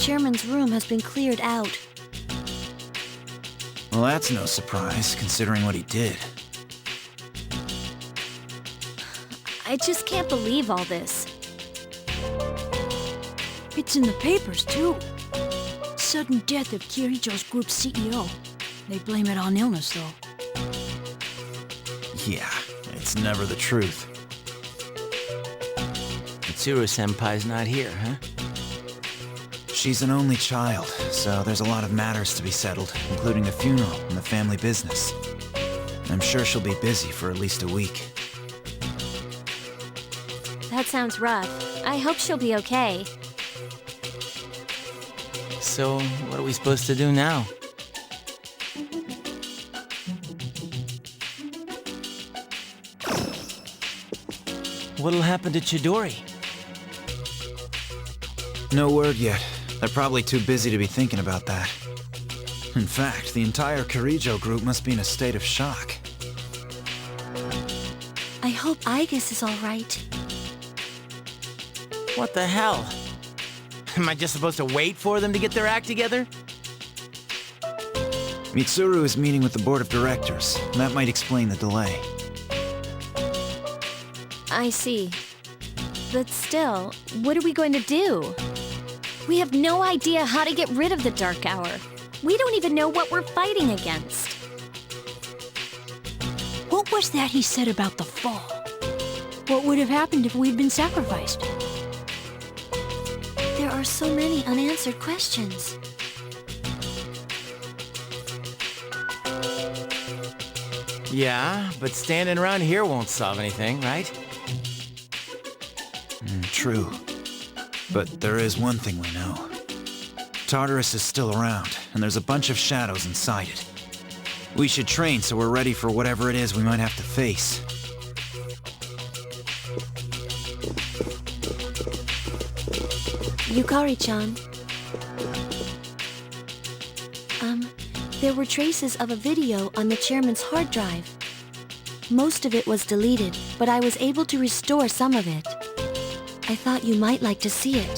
chairman's room has been cleared out. Well, that's no surprise, considering what he did. I just can't believe all this. It's in the papers, too. Sudden death of Kirijo's group CEO. They blame it on illness, though. Yeah, it's never the truth. Mitsuru-senpai's not here, huh? She's an only child, so there's a lot of matters to be settled, including the funeral and the family business. I'm sure she'll be busy for at least a week. That sounds rough. I hope she'll be okay. So, what are we supposed to do now? What'll happen to Chidori? No word yet. They're probably too busy to be thinking about that. In fact, the entire Kirijo group must be in a state of shock. I hope Aigis is alright. What the hell? Am I just supposed to wait for them to get their act together? Mitsuru is meeting with the board of directors. That might explain the delay. I see. But still, what are we going to do? We have no idea how to get rid of the Dark Hour. We don't even know what we're fighting against. What was that he said about the fall? What would have happened if we'd been sacrificed? There are so many unanswered questions. Yeah, but standing around here won't solve anything, right? True. But there is one thing we know. Tartarus is still around, and there's a bunch of shadows inside it. We should train so we're ready for whatever it is we might have to face. Yukari-chan. There were traces of a video on the chairman's hard drive. Most of it was deleted, but I was able to restore some of it. I thought you might like to see it.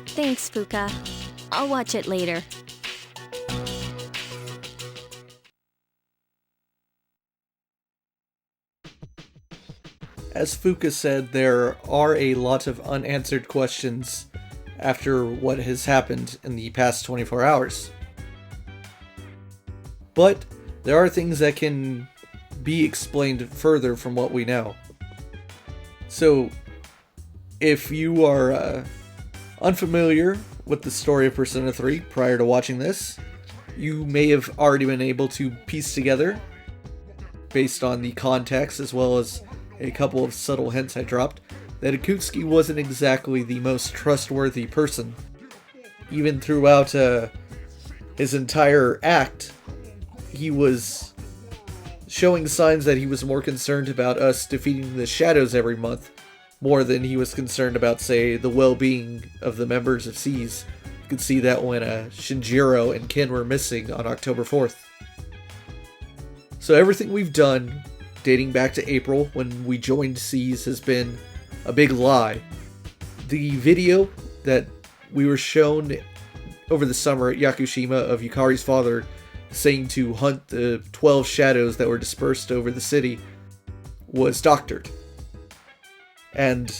Thanks, Fuka. I'll watch it later. As Fuka said, there are a lot of unanswered questions after what has happened in the past 24 hours. But there are things that can be explained further from what we know. So, if you are unfamiliar with the story of Persona 3 prior to watching this, you may have already been able to piece together, based on the context as well as a couple of subtle hints I dropped, that Ikutski wasn't exactly the most trustworthy person. Even throughout his entire act, he was showing signs that he was more concerned about us defeating the shadows every month, more than he was concerned about, say, the well-being of the members of SEAS. You could see that when Shinjiro and Ken were missing on October 4th. So everything we've done, dating back to April when we joined SEAS, has been a big lie. The video that we were shown over the summer at Yakushima of Yukari's father saying to hunt the 12 shadows that were dispersed over the city was doctored. And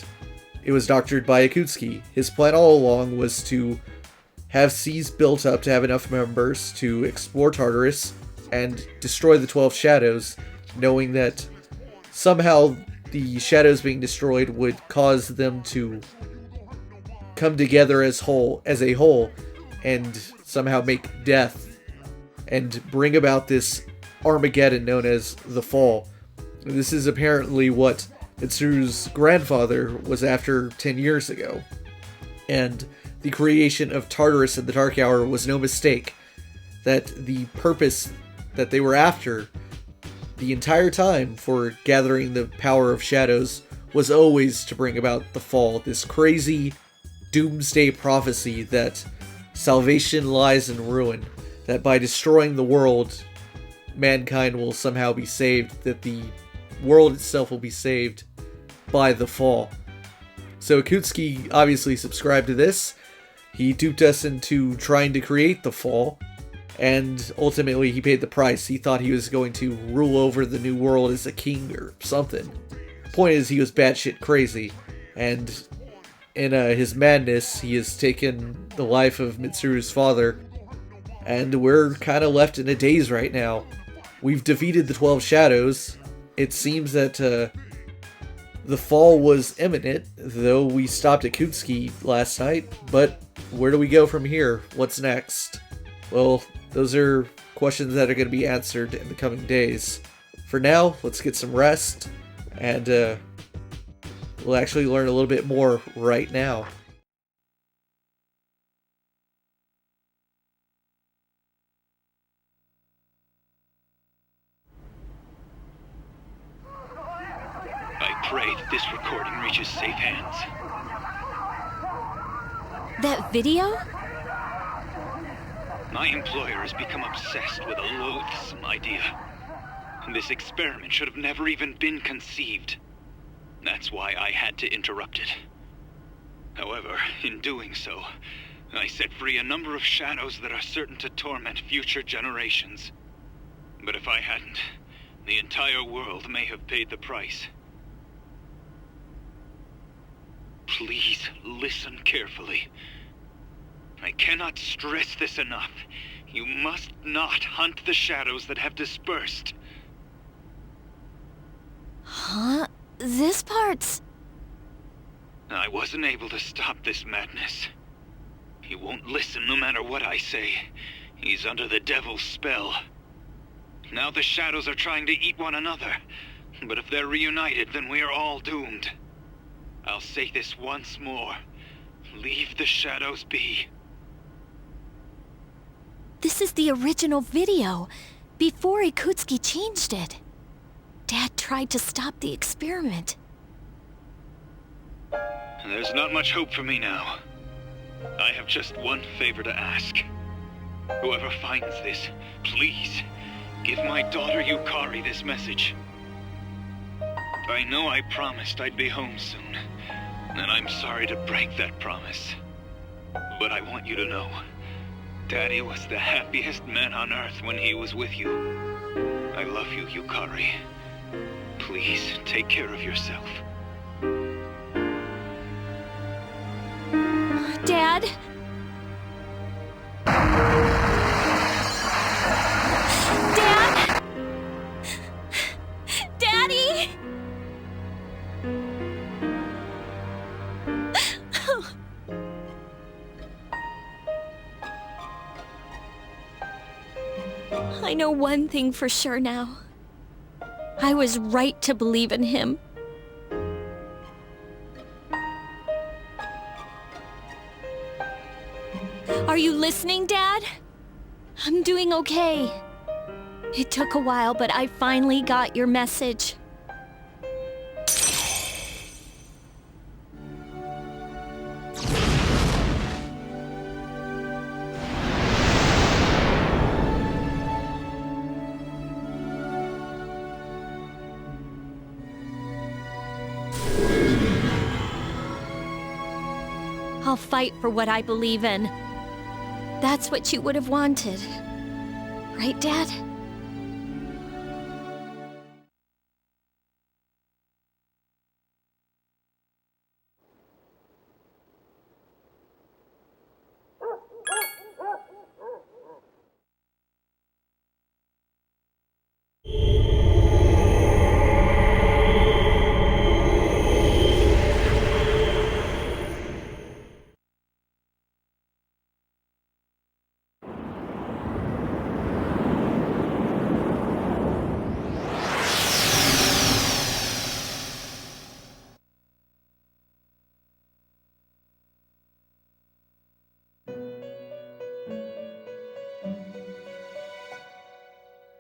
it was doctored by Ikutski. His plan all along was to have SEAS built up to have enough members to explore Tartarus and destroy the 12 shadows, knowing that somehow the shadows being destroyed would cause them to come together as a whole and somehow make death and bring about this Armageddon known as the Fall. This is apparently what Mitsuru's grandfather was after 10 years ago. And the creation of Tartarus and the Dark Hour was no mistake. That the purpose that they were after the entire time for gathering the power of shadows was always to bring about the fall. This crazy doomsday prophecy that salvation lies in ruin. That by destroying the world, mankind will somehow be saved. That the world itself will be saved by the fall. So Ikutski obviously subscribed to this. He duped us into trying to create the fall, and ultimately he paid the price. He thought he was going to rule over the new world as a king or something. Point is, he was batshit crazy, and in his madness, he has taken the life of Mitsuru's father, and we're kind of left in a daze right now. We've defeated the 12 Shadows. It seems that the fall was imminent, though we stopped at Ikutski last night, but where do we go from here? What's next? Well, those are questions that are going to be answered in the coming days. For now, let's get some rest, and we'll actually learn a little bit more right now. I pray that this recording reaches safe hands. That video? My employer has become obsessed with a loathsome idea. This experiment should have never even been conceived. That's why I had to interrupt it. However, in doing so, I set free a number of shadows that are certain to torment future generations. But if I hadn't, the entire world may have paid the price. Please listen carefully. I cannot stress this enough. You must not hunt the shadows that have dispersed. Huh? This part's... I wasn't able to stop this madness. He won't listen no matter what I say. He's under the devil's spell. Now the shadows are trying to eat one another. But if they're reunited, then we are all doomed. I'll say this once more. Leave the shadows be. This is the original video, before Ikutski changed it. Dad tried to stop the experiment. There's not much hope for me now. I have just one favor to ask. Whoever finds this, please, give my daughter Yukari this message. I know I promised I'd be home soon, and I'm sorry to break that promise. But I want you to know, Daddy was the happiest man on Earth when he was with you. I love you, Yukari. Please, take care of yourself. Dad? Dad? Daddy? I know one thing for sure now. I was right to believe in him. Are you listening, Dad? I'm doing okay. It took a while, but I finally got your message. I'll fight for what I believe in. That's what you would have wanted. Right, Dad?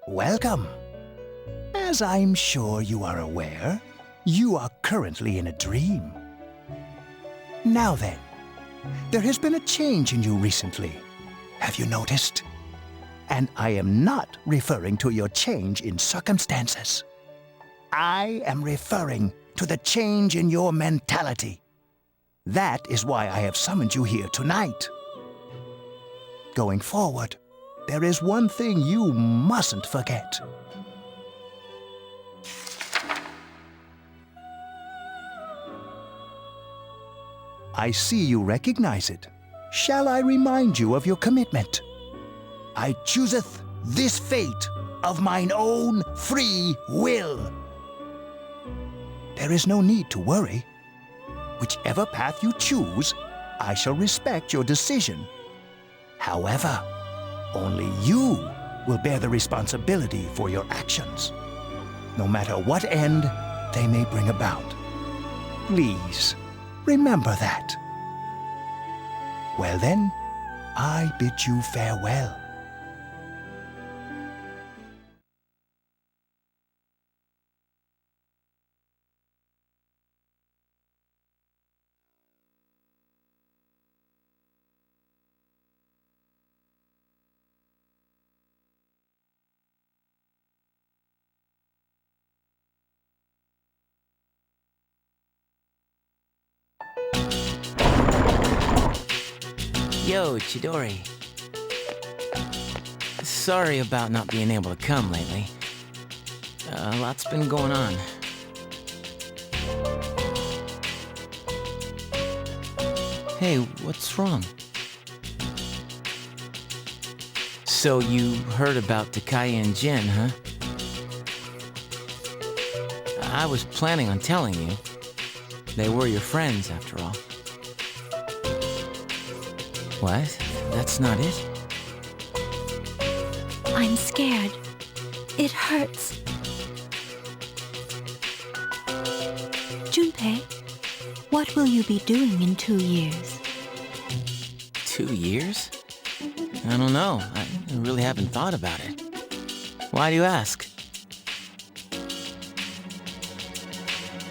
Welcome. As I'm sure you are aware, you are currently in a dream. Now then, there has been a change in you recently. Have you noticed? And I am not referring to your change in circumstances. I am referring to the change in your mentality. That is why I have summoned you here tonight. Going forward, there is one thing you mustn't forget. I see you recognize it. Shall I remind you of your commitment? I chooseth this fate of mine own free will. There is no need to worry. Whichever path you choose, I shall respect your decision. However, only you will bear the responsibility for your actions, no matter what end they may bring about. Please, remember that. Well then, I bid you farewell. Yo, Chidori. Sorry about not being able to come lately. A lot's been going on. Hey, what's wrong? So you heard about Takai and Jin, huh? I was planning on telling you. They were your friends, after all. What? That's not it? I'm scared. It hurts. Junpei, what will you be doing in 2 years? 2 years? I don't know. I really haven't thought about it. Why do you ask?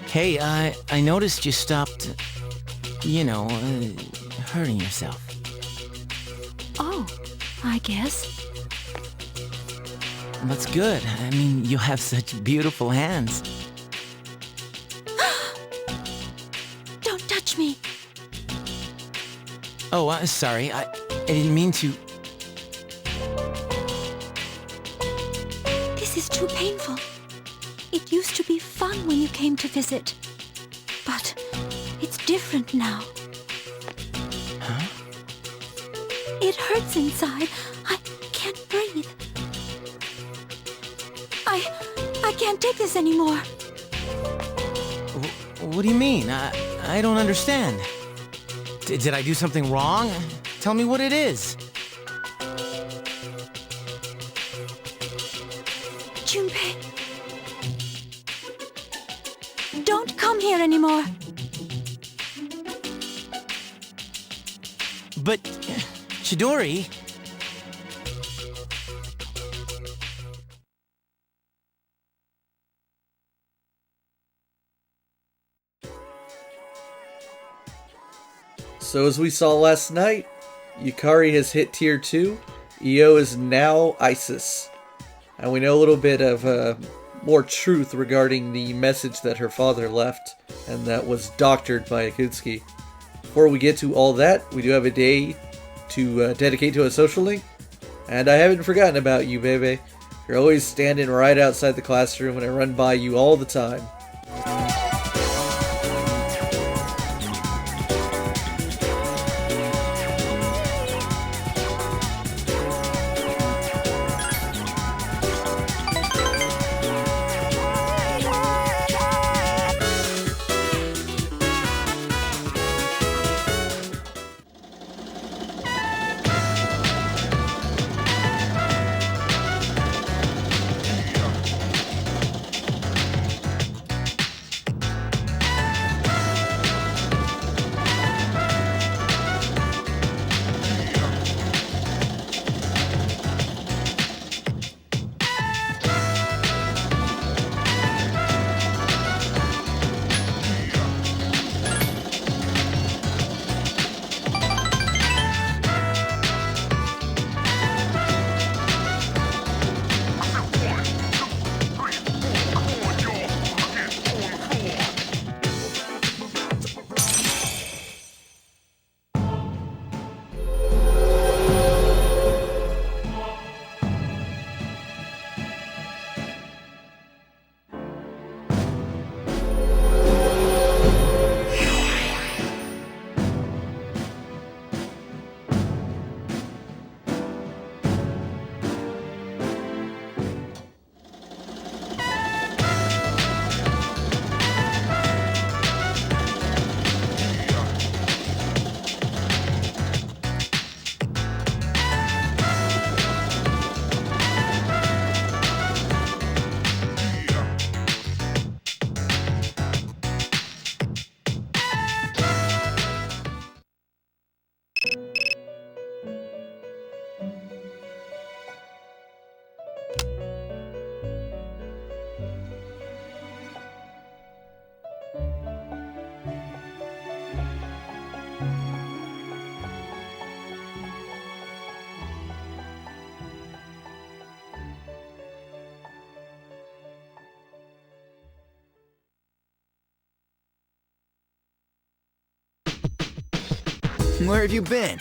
Hey, I noticed you stopped, hurting yourself. Oh, I guess. That's good. I mean, you have such beautiful hands. Don't touch me. Oh, sorry. I didn't mean to. This is too painful. It used to be fun when you came to visit. But it's different now. Huh? It hurts inside. I can't breathe. I can't take this anymore. What do you mean? I don't understand. Did I do something wrong? Tell me what it is. Junpei. Don't come here anymore. But, Chidori... So as we saw last night, Yukari has hit Tier 2, Io is now Isis. And we know a little bit of more truth regarding the message that her father left, and that was doctored by Ikutski. Before we get to all that, we do have a day to dedicate to a social link. And I haven't forgotten about you, baby. You're always standing right outside the classroom, and I run by you all the time. Where have you been?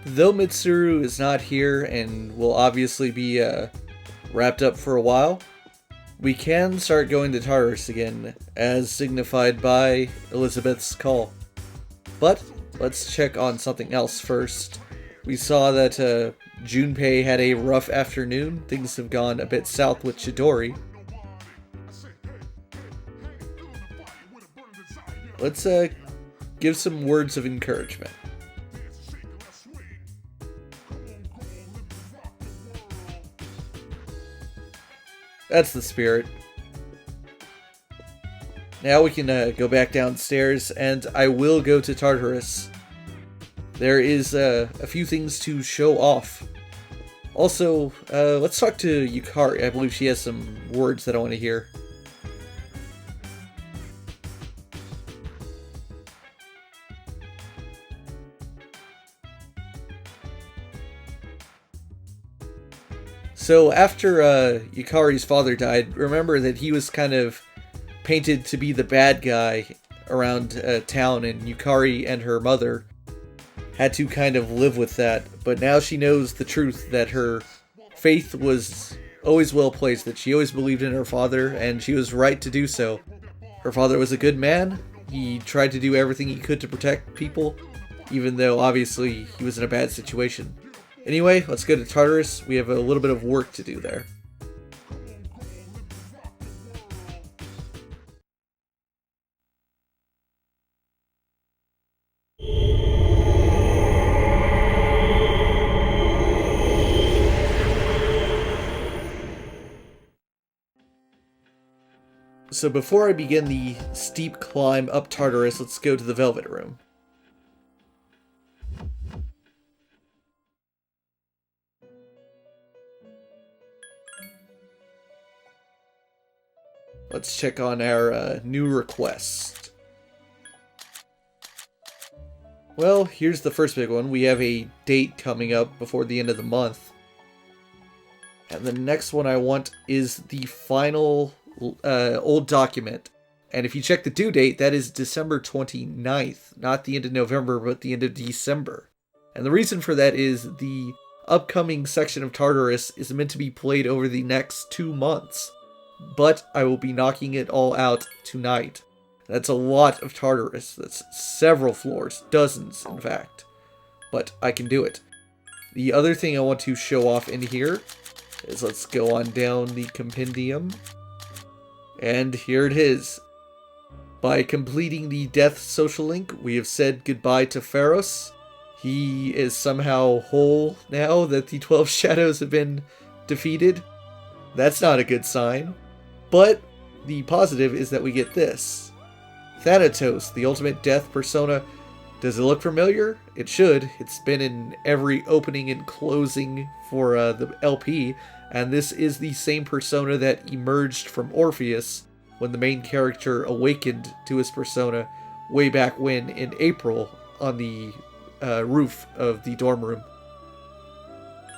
Though Mitsuru is not here and will obviously be wrapped up for a while, we can start going to Tartarus again, as signified by Elizabeth's call. But let's check on something else first. We saw that Junpei had a rough afternoon. Things have gone a bit south with Chidori. Let's give some words of encouragement. That's the spirit. Now we can go back downstairs, and I will go to Tartarus. There is a few things to show off. Also, let's talk to Yukari. I believe she has some words that I want to hear. So after Yukari's father died, remember that he was kind of painted to be the bad guy around town, and Yukari and her mother had to kind of live with that. But now she knows the truth, that her faith was always well placed, that she always believed in her father, and she was right to do so. Her father was a good man. He tried to do everything he could to protect people, even though obviously he was in a bad situation. Anyway, let's go to Tartarus. We have a little bit of work to do there. So before I begin the steep climb up Tartarus, let's go to the Velvet Room. Let's check on our new request. Well, here's the first big one. We have a date coming up before the end of the month. And the next one I want is the final old document. And if you check the due date, that is December 29th. Not the end of November, but the end of December. And the reason for that is the upcoming section of Tartarus is meant to be played over the next 2 months. But I will be knocking it all out tonight. That's a lot of Tartarus. That's several floors. Dozens, in fact. But I can do it. The other thing I want to show off in here is, let's go on down the compendium. And here it is. By completing the death social link, we have said goodbye to Pharos. He is somehow whole now that the 12 shadows have been defeated. That's not a good sign. But the positive is that we get this. Thanatos, the ultimate death persona. Does it look familiar? It should. It's been in every opening and closing for the LP, and this is the same persona that emerged from Orpheus when the main character awakened to his persona way back when in April on the roof of the dorm room.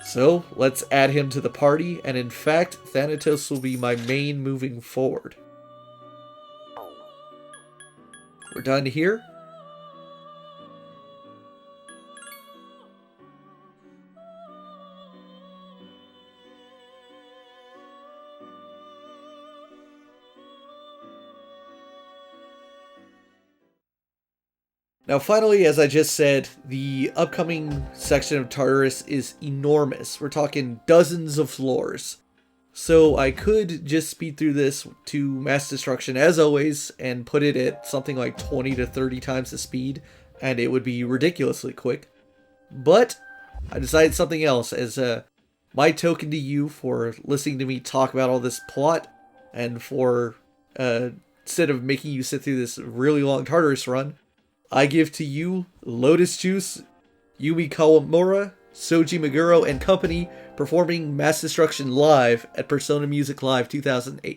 So, let's add him to the party, and in fact, Thanatos will be my main moving forward. We're done here. Now finally, as I just said, the upcoming section of Tartarus is enormous. We're talking dozens of floors. So I could just speed through this to mass destruction as always and put it at something like 20 to 30 times the speed, and it would be ridiculously quick. But I decided something else as my token to you for listening to me talk about all this plot, and for instead of making you sit through this really long Tartarus run, I give to you Lotus Juice, Yumi Kawamura, Soji Meguro, and company performing Mass Destruction live at Persona Music Live 2008. I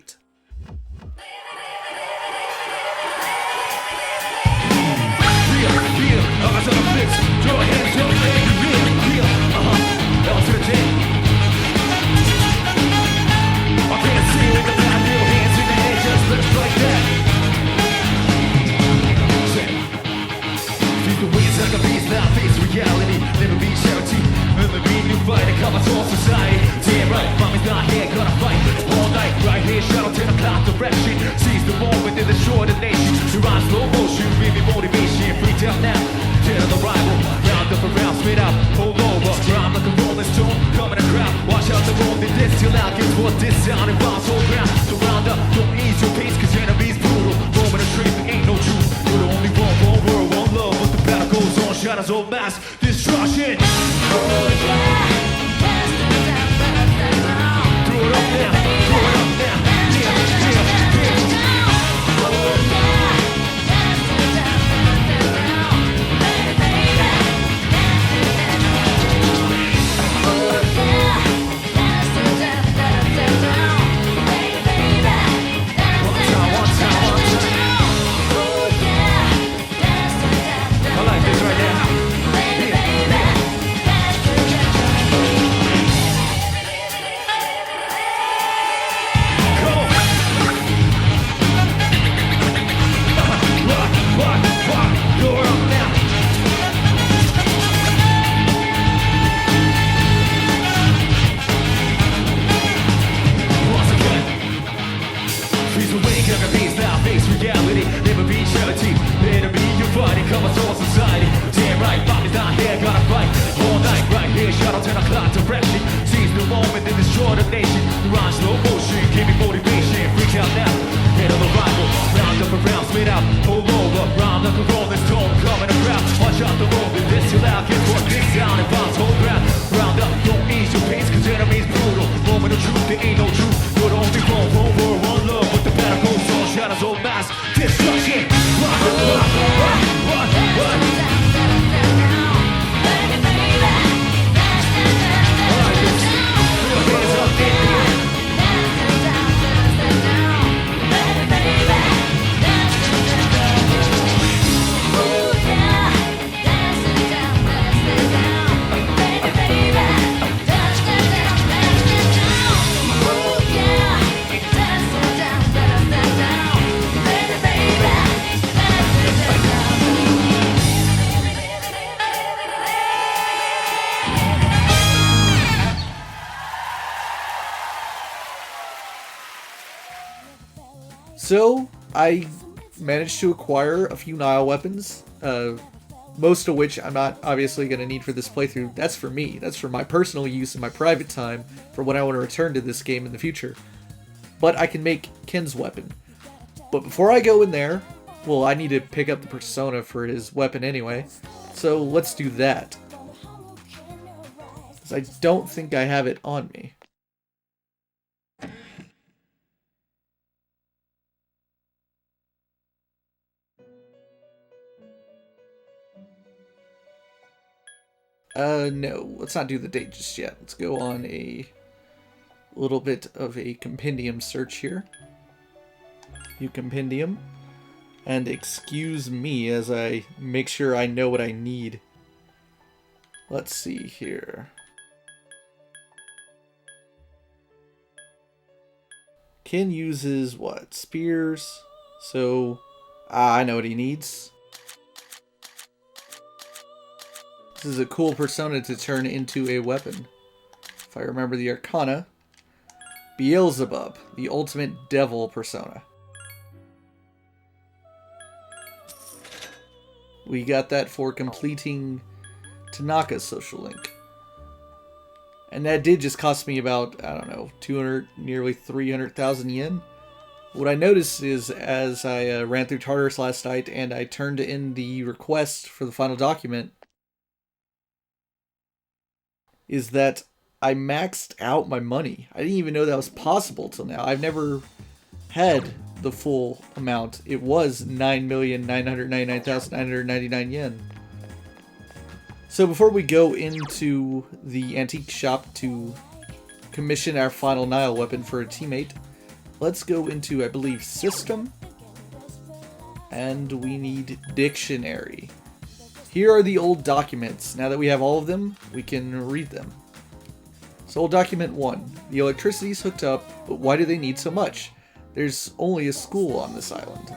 can't see it, but I feel hands Beat the winds like a beast, now face reality. Never be charity, never be new fight. I come out to society. Damn right, mommy's not here, gonna fight all night. Right here, shadow 10 o'clock direction. Seize the moment and destroy the nation. You're on slow motion, give me motivation. Freak out now, dead on the rival. Round up around, spit out, pull over. Rhyme like a rolling stone, coming a crowd. Watch out the road, they diss till out. Guess what this sound involves whole ground. So round up, don't ease your pace, cause enemies brutal. Moment of truth, there ain't no truth. You're the only one world, one love. But the battle goes on, shadows of mass destruction. Oh yeah. Throw it up now, throw it up now. So, I managed to acquire a few Nile weapons, most of which I'm not obviously going to need for this playthrough. That's for me. That's for my personal use in my private time for when I want to return to this game in the future. But I can make Ken's weapon. But before I go in there, well, I need to pick up the persona for his weapon anyway. So let's do that. Because I don't think I have it on me. No, let's not do the date just yet. Let's go on a little bit of a compendium search here. New compendium. And excuse me as I make sure I know what I need. Let's see here. Ken uses what? Spears. So, I know what he needs. This is a cool persona to turn into a weapon. If I remember the Arcana. Beelzebub, the ultimate devil persona. We got that for completing Tanaka's social link. And that did just cost me about, I don't know, 200, nearly 300,000 yen. What I noticed is, as I ran through Tartarus last night and I turned in the request for the final document, is that I maxed out my money. I didn't even know that was possible till now. I've never had the full amount. It was 9,999,999 yen. So before we go into the antique shop to commission our final Nile weapon for a teammate, let's go into, I believe, system. And we need dictionary. Here are the old documents. Now that we have all of them, we can read them. So old document 1. The electricity's hooked up, but why do they need so much? There's only a school on this island.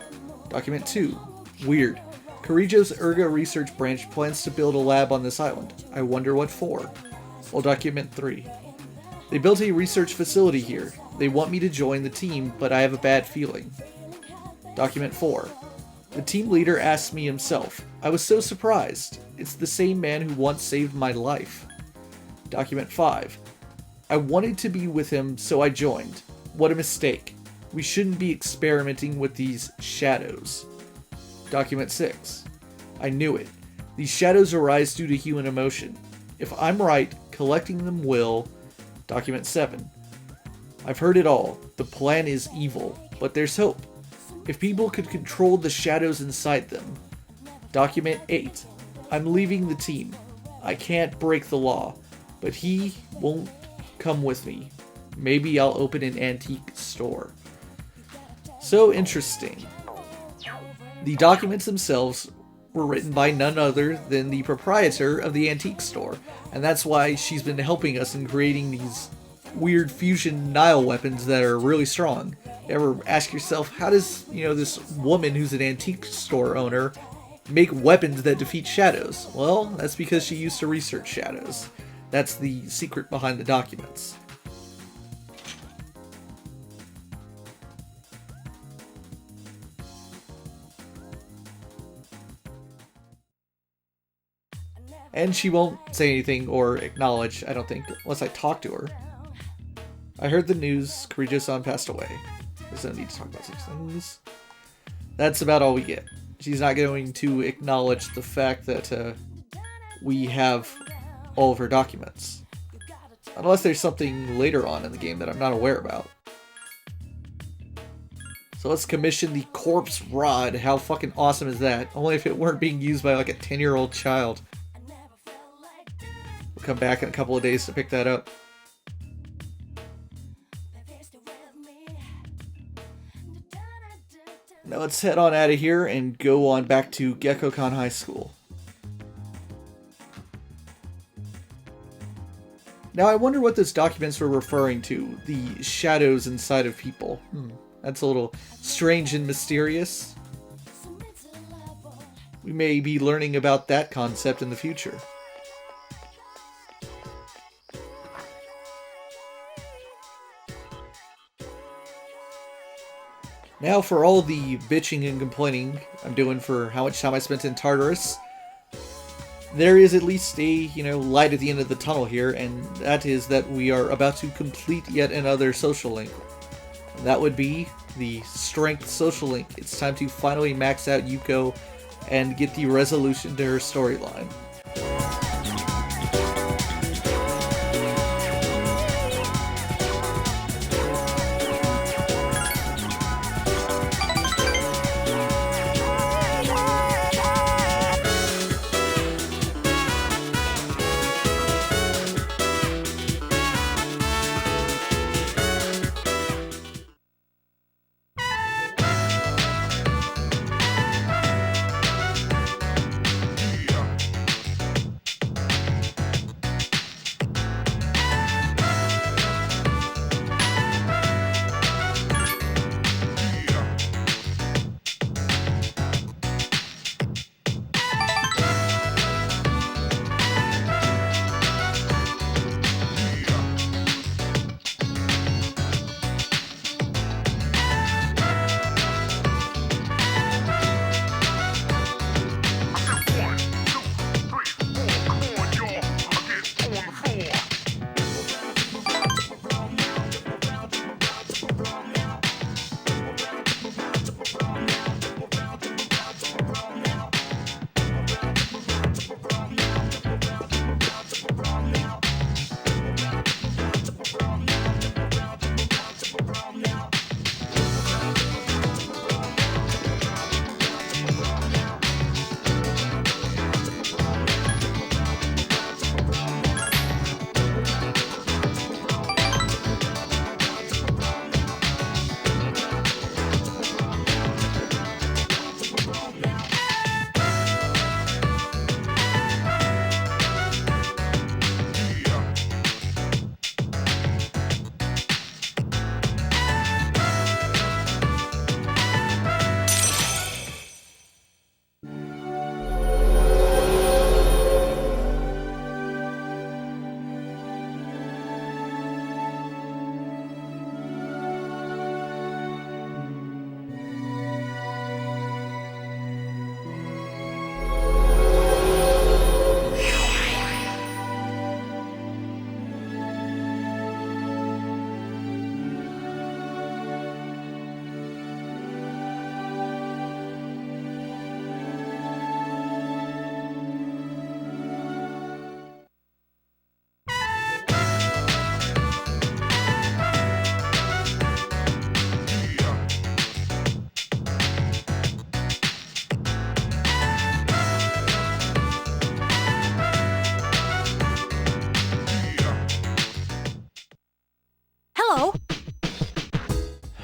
Document 2. Weird. Karijo's Urga research branch plans to build a lab on this island. I wonder what for. Well, document 3. They built a research facility here. They want me to join the team, but I have a bad feeling. Document 4. The team leader asked me himself. I was so surprised. It's the same man who once saved my life. Document 5. I wanted to be with him, so I joined. What a mistake. We shouldn't be experimenting with these shadows. Document 6. I knew it. These shadows arise due to human emotion. If I'm right, collecting them will... Document 7. I've heard it all. The plan is evil, but there's hope. If people could control the shadows inside them. Document 8. I'm leaving the team. I can't break the law, but he won't come with me. Maybe I'll open an antique store. So interesting. The documents themselves were written by none other than the proprietor of the antique store, and that's why she's been helping us in creating these weird fusion Nile weapons that are really strong. Ever ask yourself, how does, this woman who's an antique store owner make weapons that defeat shadows? Well, that's because she used to research shadows. That's the secret behind the documents. And she won't say anything or acknowledge, I don't think, unless I talk to her. I heard the news, Karijo-san passed away. There's no need to talk about such things. That's about all we get. She's not going to acknowledge the fact that we have all of her documents. Unless there's something later on in the game that I'm not aware about. So let's commission the corpse rod. How fucking awesome is that? Only if it weren't being used by like a 10-year-old child. We'll come back in a couple of days to pick that up. Now let's head on out of here and go on back to Gekkokan High School. Now I wonder what those documents were referring to. The shadows inside of people. That's a little strange and mysterious. We may be learning about that concept in the future. Now for all the bitching and complaining I'm doing for how much time I spent in Tartarus, there is at least a, light at the end of the tunnel here, and that is that we are about to complete yet another social link. That would be the Strength social link. It's time to finally max out Yuko and get the resolution to her storyline.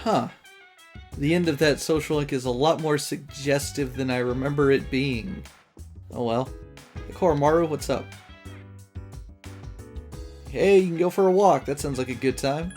Huh. The end of that social link is a lot more suggestive than I remember it being. Oh well. Koromaru, what's up? Hey, you can go for a walk. That sounds like a good time.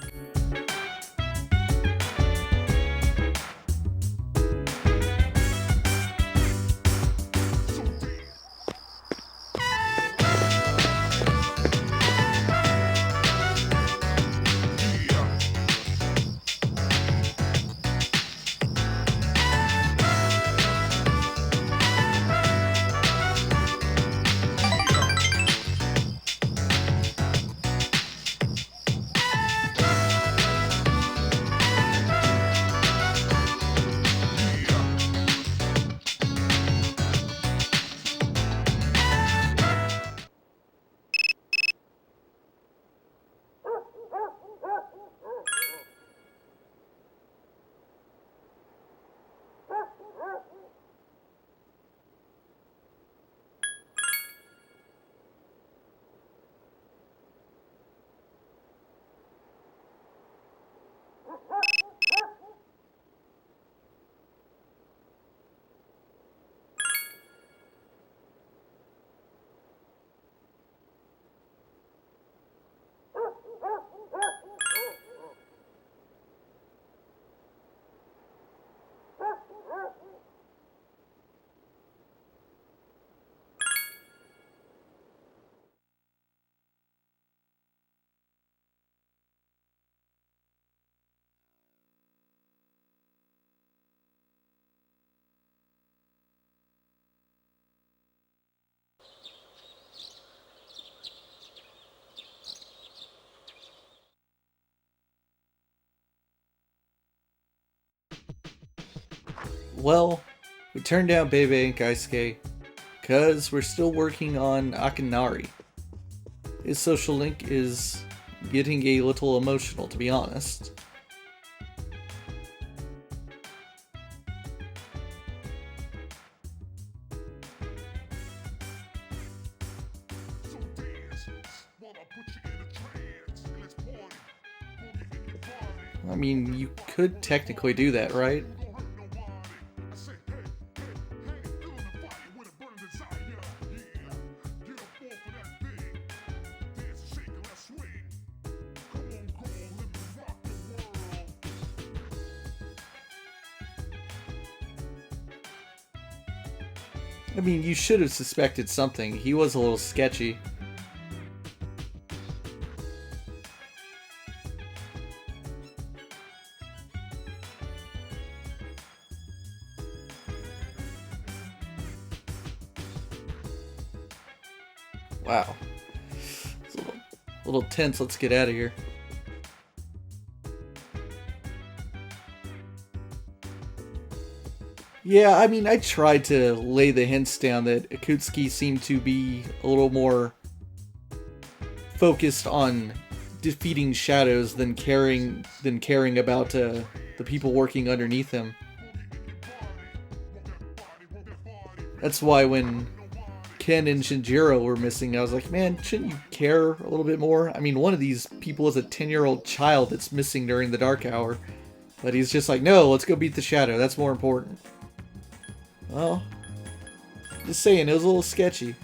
Well, we turned down Bebe and Kaisuke because we're still working on Akinari. His social link is getting a little emotional, to be honest. I mean, you could technically do that, right? I mean, you should have suspected something. He was a little sketchy. Wow. It's a little tense. Let's get out of here. Yeah, I mean, I tried to lay the hints down that Ikutski seemed to be a little more focused on defeating shadows than caring about the people working underneath him. That's why when Ken and Shinjiro were missing, I was like, man, shouldn't you care a little bit more? I mean, one of these people is a 10-year-old child that's missing during the dark hour. But he's just like, no, let's go beat the shadow. That's more important. Well, just saying, it was a little sketchy.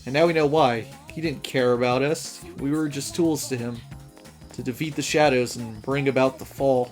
And now we know why. He didn't care about us. We were just tools to him to defeat the shadows and bring about the fall.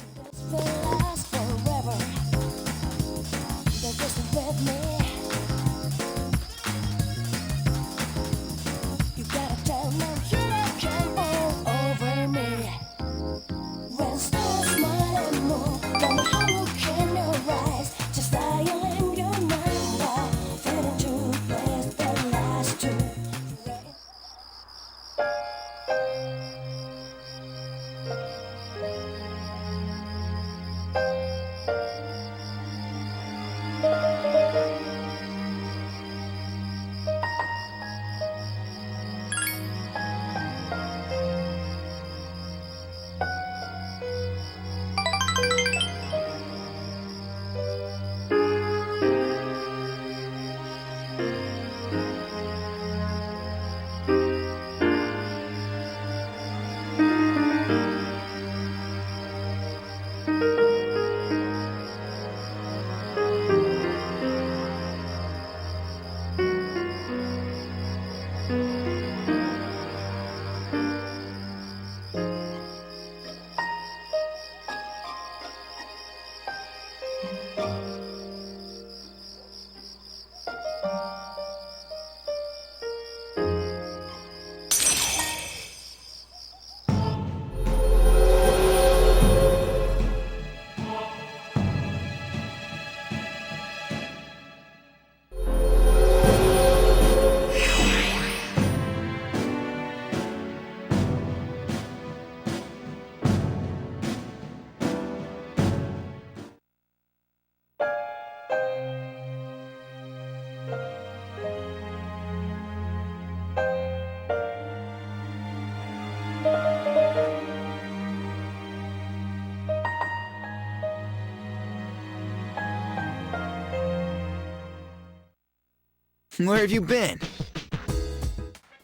Where have you been?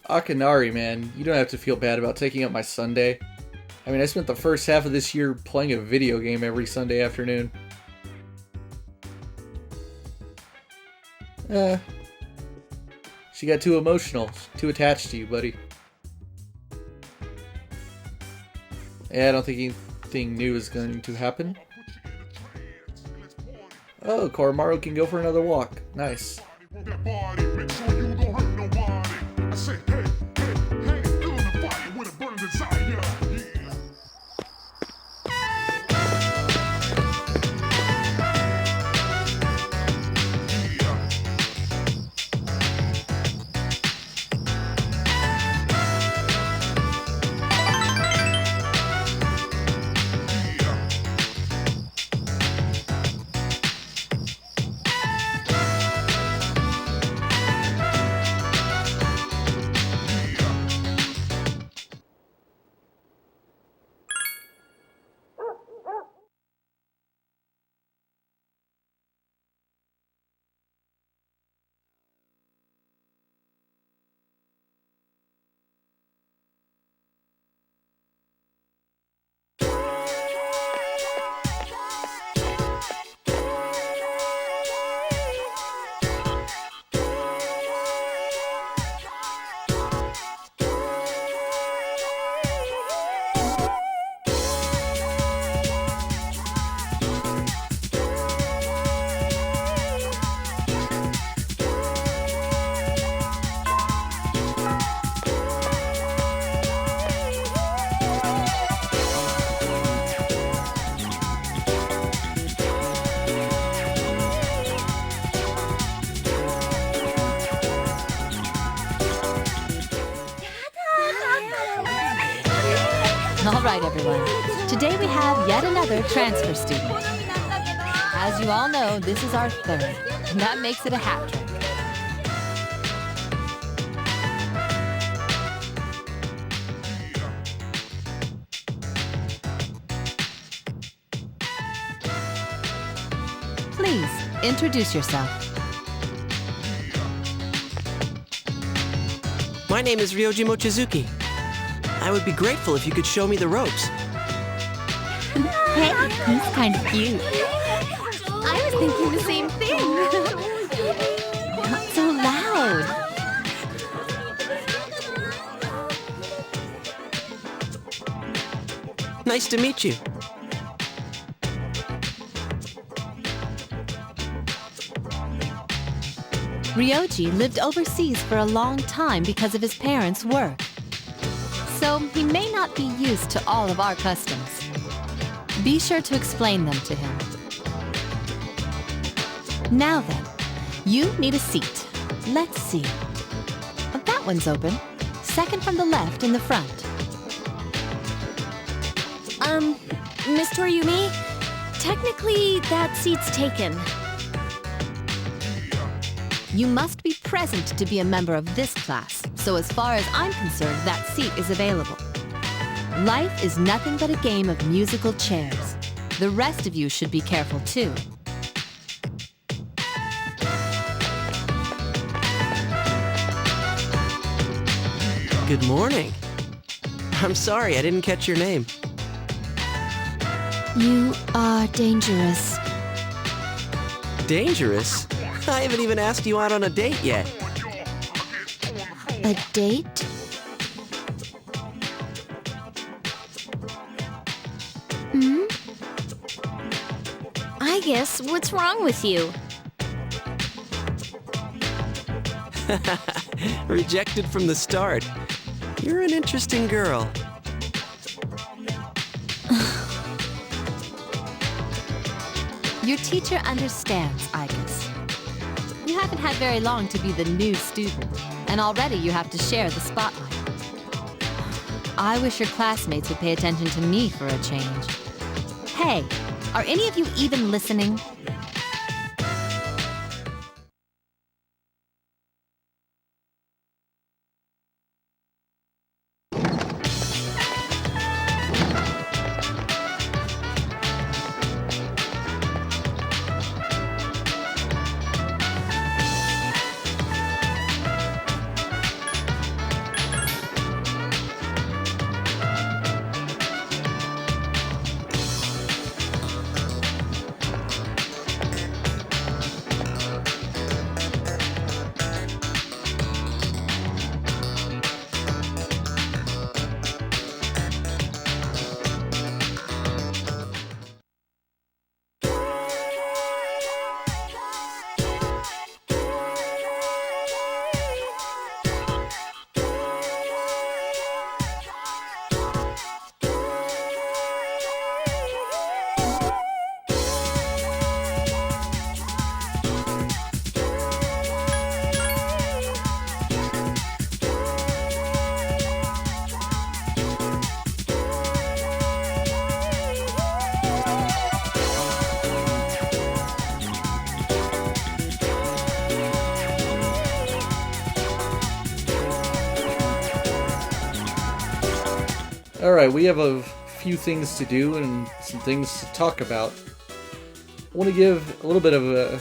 Akinari, man, you don't have to feel bad about taking up my Sunday. I mean, I spent the first half of this year playing a video game every Sunday afternoon. She got too emotional, too attached to you, buddy. Yeah, I don't think anything new is going to happen. Oh, Koromaru can go for another walk. Nice. All right, everyone. Today we have yet another transfer student. As you all know, this is our third, and that makes it a hat trick. Please, introduce yourself. My name is Ryoji Mochizuki. I would be grateful if you could show me the ropes. Hey, he's kind of cute. I was thinking the same thing. Not so loud. Nice to meet you. Ryoji lived overseas for a long time because of his parents' work. So he may not be used to all of our customs. Be sure to explain them to him. Now then, you need a seat. Let's see. That one's open. Second from the left in the front. Miss Toriumi, technically that seat's taken. You must be present to be a member of this class, so as far as I'm concerned, that seat is available. Life is nothing but a game of musical chairs. The rest of you should be careful too. Good morning. I'm sorry, I didn't catch your name. You are dangerous. Dangerous? I haven't even asked you out on a date yet. A date? I guess, what's wrong with you? Rejected from the start. You're an interesting girl. Your teacher understands, Ikutski. You haven't had very long to be the new student, and already you have to share the spotlight. I wish your classmates would pay attention to me for a change. Hey, are any of you even listening? Alright, we have a few things to do and some things to talk about. I want to give a little bit of a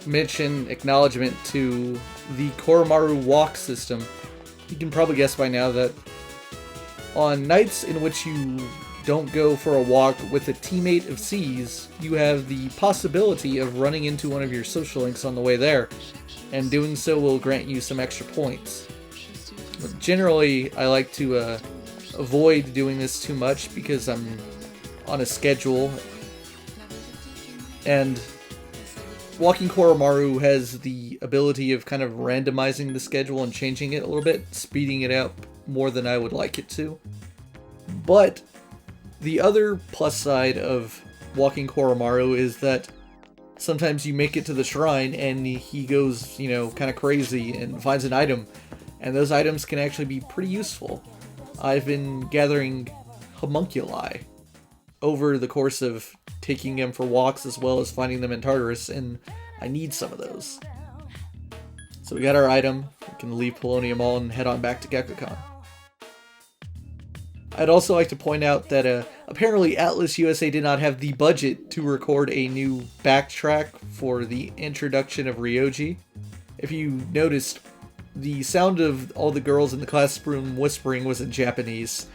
mention, acknowledgement to the Koromaru walk system. You can probably guess by now that on nights in which you don't go for a walk with a teammate of C's, you have the possibility of running into one of your social links on the way there, and doing so will grant you some extra points. But generally, I like to avoid doing this too much because I'm on a schedule, and walking Koromaru has the ability of kind of randomizing the schedule and changing it a little bit, speeding it up more than I would like it to. But the other plus side of walking Koromaru is that sometimes you make it to the shrine and he goes, kind of crazy and finds an item, and those items can actually be pretty useful. I've been gathering homunculi over the course of taking them for walks as well as finding them in Tartarus, and I need some of those. So we got our item, we can leave Polonium Mall and head on back to Gekkokan. I'd also like to point out that apparently Atlas USA did not have the budget to record a new backtrack for the introduction of Ryoji. If you noticed, the sound of all the girls in the classroom whispering was in Japanese,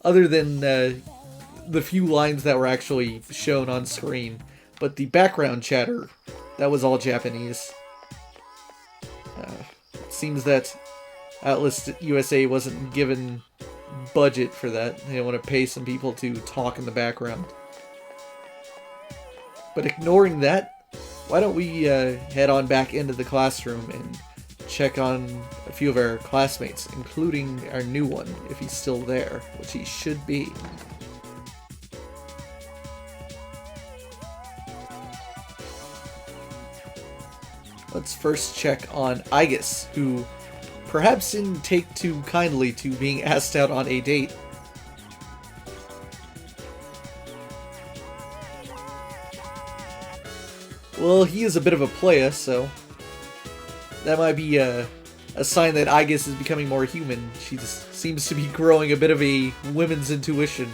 other than the few lines that were actually shown on screen. But the background chatter, that was all Japanese. It seems that Atlas USA wasn't given budget for that. They want to pay some people to talk in the background. But ignoring that, why don't we head on back into the classroom and check on a few of our classmates, including our new one, if he's still there, which he should be. Let's first check on Igus, who perhaps didn't take too kindly to being asked out on a date. Well, he is a bit of a playa, so that might be a sign that Igus is becoming more human. She just seems to be growing a bit of a women's intuition.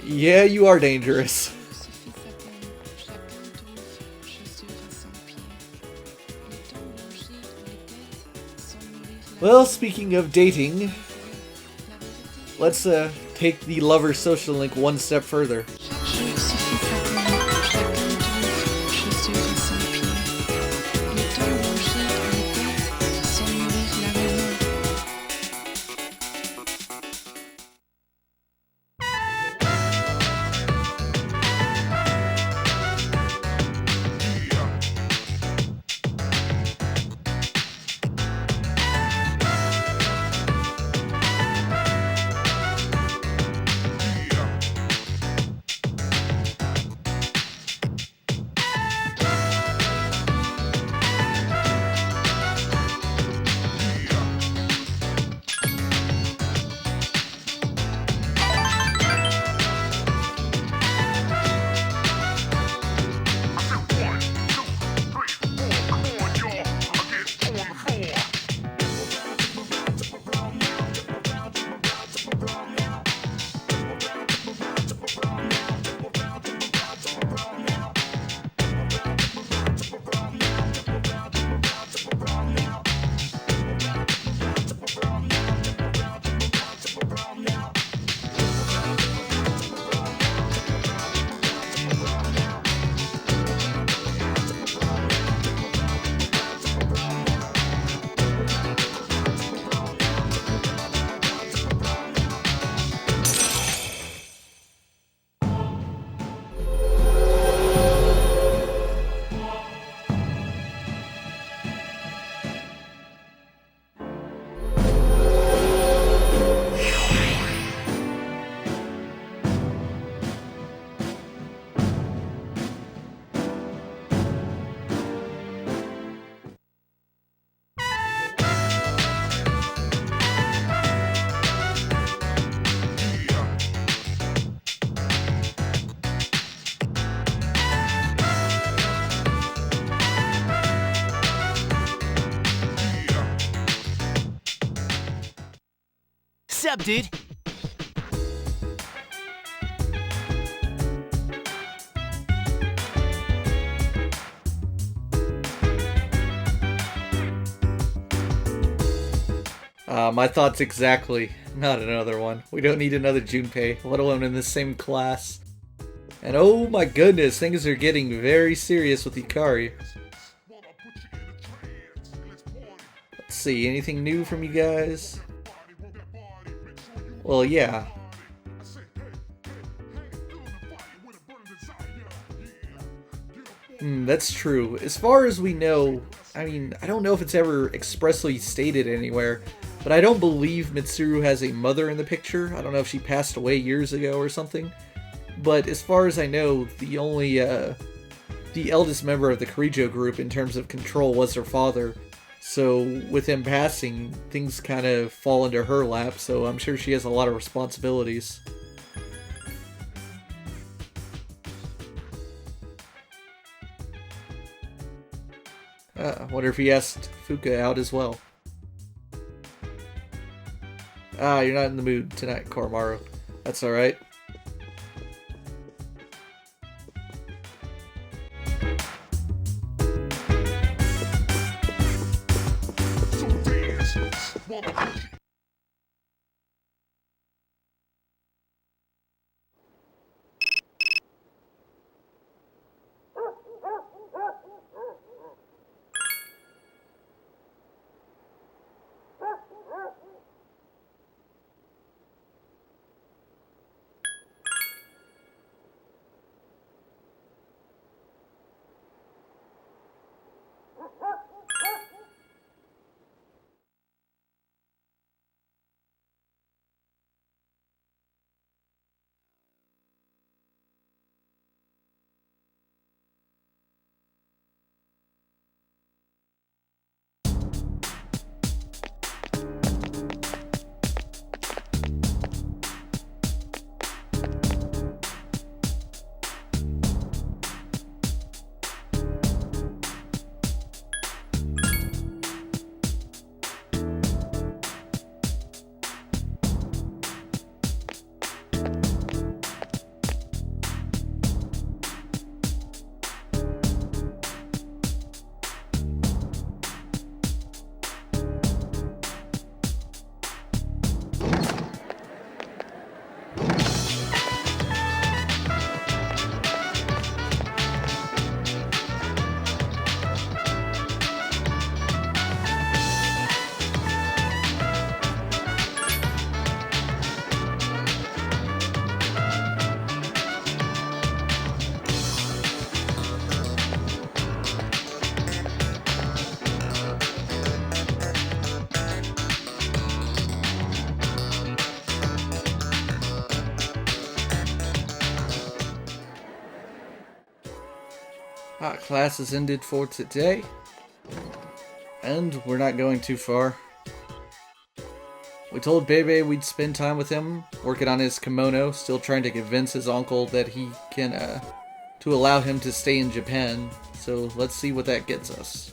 Yeah, you are dangerous. Well, speaking of dating, let's take the lover social link one step further. up, dude. My thoughts exactly. Not another one. We don't need another Junpei, let alone in the same class. And oh my goodness, things are getting very serious with Ikari. Let's see, anything new from you guys? Well, yeah. That's true. As far as we know, I mean, I don't know if it's ever expressly stated anywhere, but I don't believe Mitsuru has a mother in the picture. I don't know if she passed away years ago or something. But as far as I know, the only, the eldest member of the Kirijo group in terms of control was her father. So with him passing, things kind of fall into her lap, so I'm sure she has a lot of responsibilities. I wonder if he asked Fuka out as well. You're not in the mood tonight, Koromaru. That's alright. Class has ended for today, and we're not going too far. We told Bebe we'd spend time with him, working on his kimono, still trying to convince his uncle that he can, to allow him to stay in Japan, so let's see what that gets us.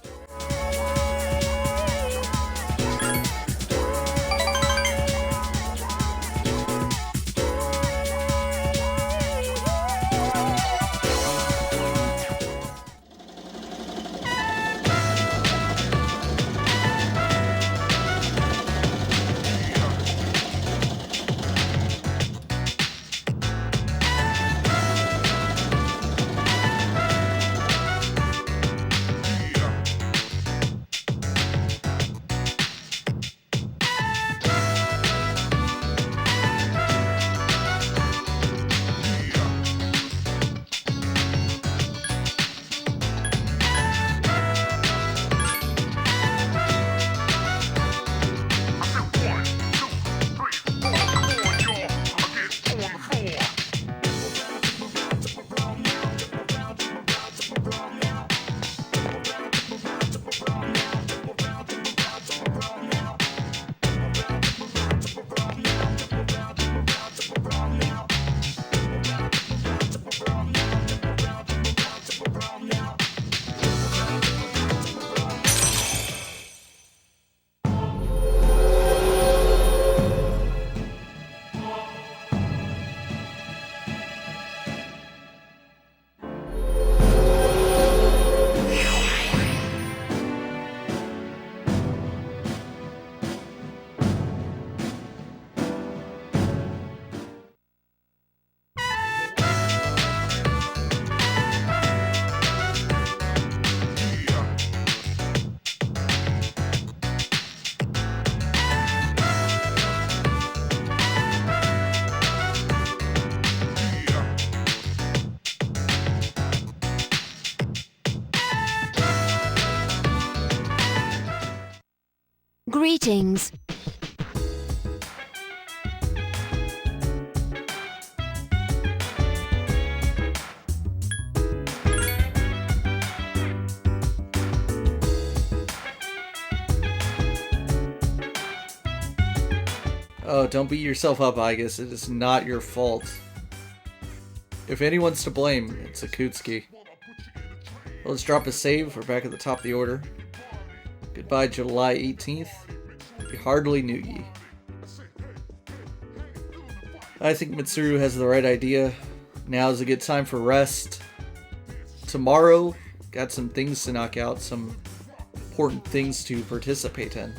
Greetings. Oh, don't beat yourself up, Igus. It is not your fault. If anyone's to blame, it's Ikutski. Let's drop a save. We're back at the top of the order. Goodbye, July 18th. We hardly knew ye. I think Mitsuru has the right idea. Now is a good time for rest. Tomorrow, got some things to knock out, some important things to participate in.